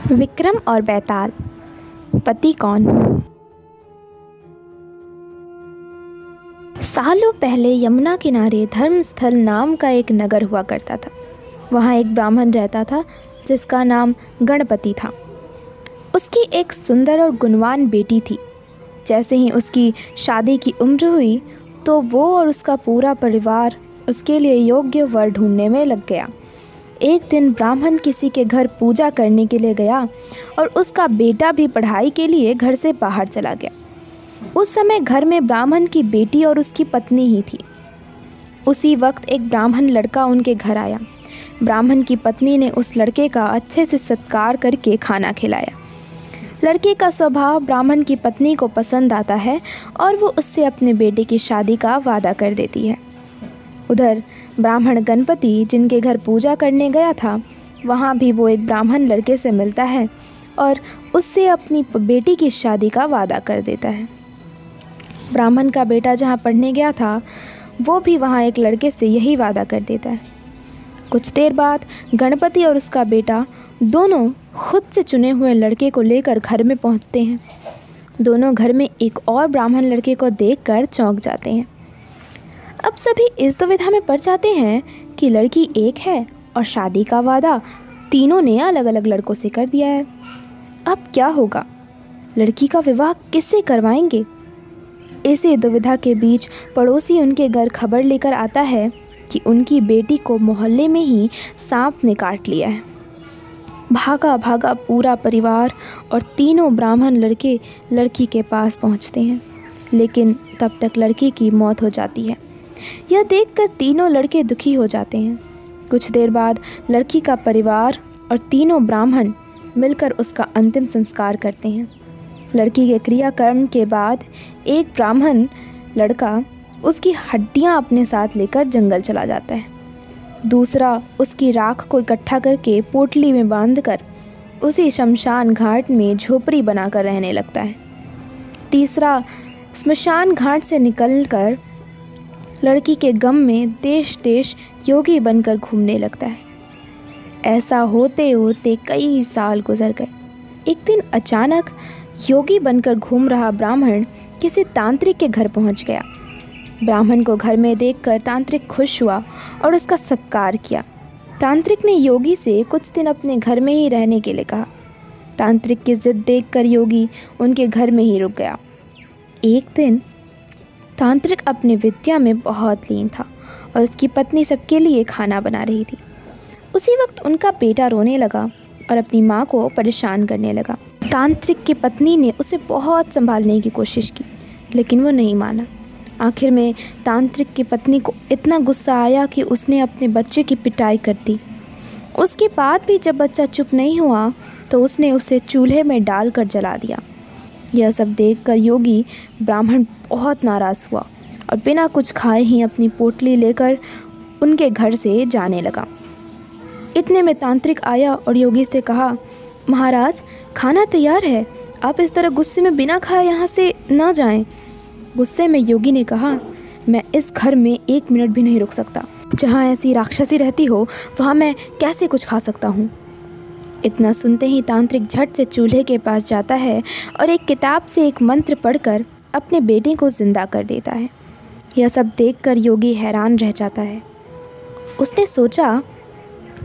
विक्रम और बैताल, पति कौन। सालों पहले यमुना किनारे धर्मस्थल नाम का एक नगर हुआ करता था। वहाँ एक ब्राह्मण रहता था जिसका नाम गणपति था। उसकी एक सुंदर और गुणवान बेटी थी। जैसे ही उसकी शादी की उम्र हुई तो वो और उसका पूरा परिवार उसके लिए योग्य वर ढूंढने में लग गया। एक दिन ब्राह्मण किसी के घर पूजा करने के लिए गया और उसका बेटा भी पढ़ाई के लिए घर से बाहर चला गया। उस समय घर में ब्राह्मण की बेटी और उसकी पत्नी ही थी। उसी वक्त एक ब्राह्मण लड़का उनके घर आया। ब्राह्मण की पत्नी ने उस लड़के का अच्छे से सत्कार करके खाना खिलाया। लड़के का स्वभाव ब्राह्मण की पत्नी को पसंद आता है और वो उससे अपने बेटे की शादी का वादा कर देती है। उधर ब्राह्मण गणपति जिनके घर पूजा करने गया था, वहाँ भी वो एक ब्राह्मण लड़के से मिलता है और उससे अपनी बेटी की शादी का वादा कर देता है। ब्राह्मण का बेटा जहाँ पढ़ने गया था, वो भी वहाँ एक लड़के से यही वादा कर देता है। कुछ देर बाद गणपति और उसका बेटा दोनों खुद से चुने हुए लड़के को लेकर घर में पहुँचते हैं। दोनों घर में एक और ब्राह्मण लड़के को देखकर चौंक जाते हैं। अब सभी इस दुविधा में पड़ जाते हैं कि लड़की एक है और शादी का वादा तीनों ने अलग अलग लड़कों से कर दिया है। अब क्या होगा? लड़की का विवाह किससे करवाएंगे? इसी दुविधा के बीच पड़ोसी उनके घर खबर लेकर आता है कि उनकी बेटी को मोहल्ले में ही सांप ने काट लिया है। भागा भागा पूरा परिवार और तीनों ब्राह्मण लड़के लड़की के पास पहुंचते हैं, लेकिन तब तक लड़की की मौत हो जाती है। यह देखकर तीनों लड़के दुखी हो जाते हैं। कुछ देर बाद लड़की का परिवार और तीनों ब्राह्मण मिलकर उसका अंतिम संस्कार करते हैं। लड़की के क्रियाकर्म के बाद एक ब्राह्मण लड़का उसकी हड्डियां अपने साथ लेकर जंगल चला जाता है। दूसरा उसकी राख को इकट्ठा करके पोटली में बांधकर उसी शमशान घाट में झोपड़ी बनाकर रहने लगता है। तीसरा स्मशान घाट से निकलकर लड़की के गम में देश देश योगी बनकर घूमने लगता है। ऐसा होते होते कई साल गुजर गए। एक दिन अचानक योगी बनकर घूम रहा ब्राह्मण किसी तांत्रिक के घर पहुंच गया। ब्राह्मण को घर में देखकर तांत्रिक खुश हुआ और उसका सत्कार किया। तांत्रिक ने योगी से कुछ दिन अपने घर में ही रहने के लिए कहा। तांत्रिक की जिद देखकर योगी उनके घर में ही रुक गया। एक दिन तांत्रिक अपने विद्या में बहुत लीन था और उसकी पत्नी सबके लिए खाना बना रही थी। उसी वक्त उनका बेटा रोने लगा और अपनी माँ को परेशान करने लगा। तांत्रिक की पत्नी ने उसे बहुत संभालने की कोशिश की, लेकिन वो नहीं माना। आखिर में तांत्रिक की पत्नी को इतना गुस्सा आया कि उसने अपने बच्चे की पिटाई कर दी। उसके बाद भी जब बच्चा चुप नहीं हुआ तो उसने उसे चूल्हे में डालकर जला दिया। यह सब देखकर योगी ब्राह्मण बहुत नाराज़ हुआ और बिना कुछ खाए ही अपनी पोटली लेकर उनके घर से जाने लगा। इतने में तांत्रिक आया और योगी से कहा, महाराज खाना तैयार है, आप इस तरह गुस्से में बिना खाए यहाँ से ना जाएं। गुस्से में योगी ने कहा, मैं इस घर में 1 मिनट भी नहीं रुक सकता। जहाँ ऐसी राक्षसी रहती हो वहाँ मैं कैसे कुछ खा सकता हूँ। इतना सुनते ही तांत्रिक झट से चूल्हे के पास जाता है और एक किताब से एक मंत्र पढ़कर अपने बेटे को जिंदा कर देता है। यह सब देखकर योगी हैरान रह जाता है। उसने सोचा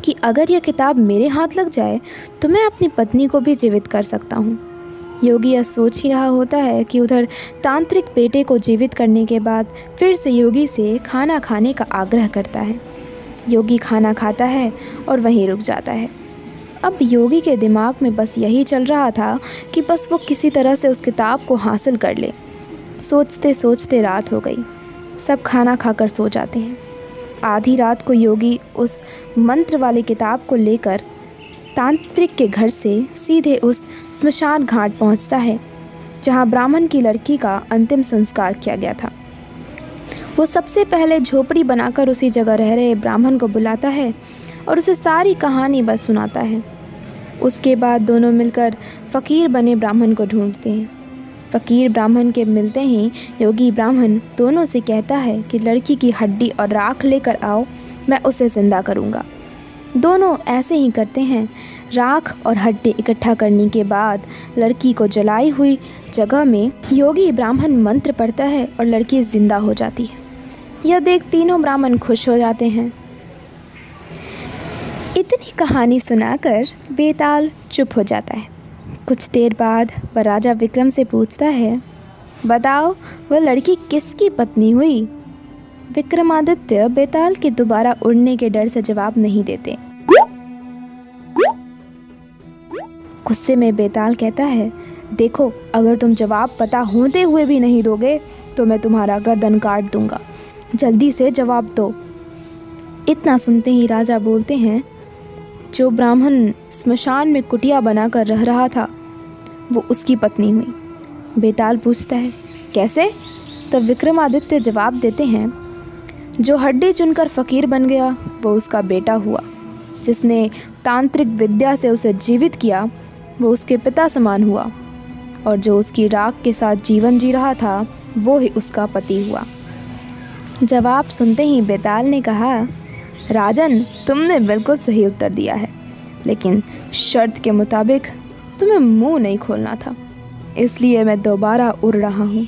कि अगर यह किताब मेरे हाथ लग जाए तो मैं अपनी पत्नी को भी जीवित कर सकता हूँ। योगी यह सोच ही रहा होता है कि उधर तांत्रिक बेटे को जीवित करने के बाद फिर से योगी से खाना खाने का आग्रह करता है। योगी खाना खाता है और वहीं रुक जाता है। अब योगी के दिमाग में बस यही चल रहा था कि बस वो किसी तरह से उस किताब को हासिल कर ले। सोचते सोचते रात हो गई। सब खाना खाकर सो जाते हैं। आधी रात को योगी उस मंत्र वाली किताब को लेकर तांत्रिक के घर से सीधे उस स्मशान घाट पहुंचता है जहां ब्राह्मण की लड़की का अंतिम संस्कार किया गया था। वो सबसे पहले झोपड़ी बनाकर उसी जगह रह रहे ब्राह्मण को बुलाता है और उसे सारी कहानी बस सुनाता है। उसके बाद दोनों मिलकर फ़कीर बने ब्राह्मण को ढूंढते हैं। फ़कीर ब्राह्मण के मिलते ही योगी ब्राह्मण दोनों से कहता है कि लड़की की हड्डी और राख लेकर आओ, मैं उसे ज़िंदा करूँगा। दोनों ऐसे ही करते हैं। राख और हड्डी इकट्ठा करने के बाद लड़की को जलाई हुई जगह में योगी ब्राह्मण मंत्र पढ़ता है और लड़की जिंदा हो जाती है। यह देख तीनों ब्राह्मण खुश हो जाते हैं। इतनी कहानी सुनाकर बेताल चुप हो जाता है। कुछ देर बाद वह राजा विक्रम से पूछता है, बताओ वह लड़की किसकी पत्नी हुई? विक्रमादित्य बेताल के दोबारा उड़ने के डर से जवाब नहीं देते। गुस्से में बेताल कहता है, देखो अगर तुम जवाब पता होते हुए भी नहीं दोगे तो मैं तुम्हारा गर्दन काट दूंगा। जल्दी से जवाब दो। इतना सुनते ही राजा बोलते हैं, जो ब्राह्मण स्मशान में कुटिया बनाकर रह रहा था वो उसकी पत्नी हुई। बेताल पूछता है, कैसे? तब विक्रमादित्य जवाब देते हैं, जो हड्डी चुनकर फ़कीर बन गया वो उसका बेटा हुआ। जिसने तांत्रिक विद्या से उसे जीवित किया वो उसके पिता समान हुआ, और जो उसकी राख के साथ जीवन जी रहा था वो ही उसका पति हुआ। जवाब सुनते ही बेताल ने कहा, राजन तुमने बिल्कुल सही उत्तर दिया है, लेकिन शर्त के मुताबिक तुम्हें मुंह नहीं खोलना था, इसलिए मैं दोबारा उड़ रहा हूँ।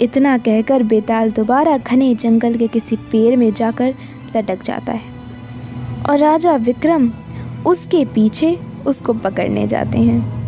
इतना कहकर बेताल दोबारा घने जंगल के किसी पेड़ में जाकर लटक जाता है और राजा विक्रम उसके पीछे उसको पकड़ने जाते हैं।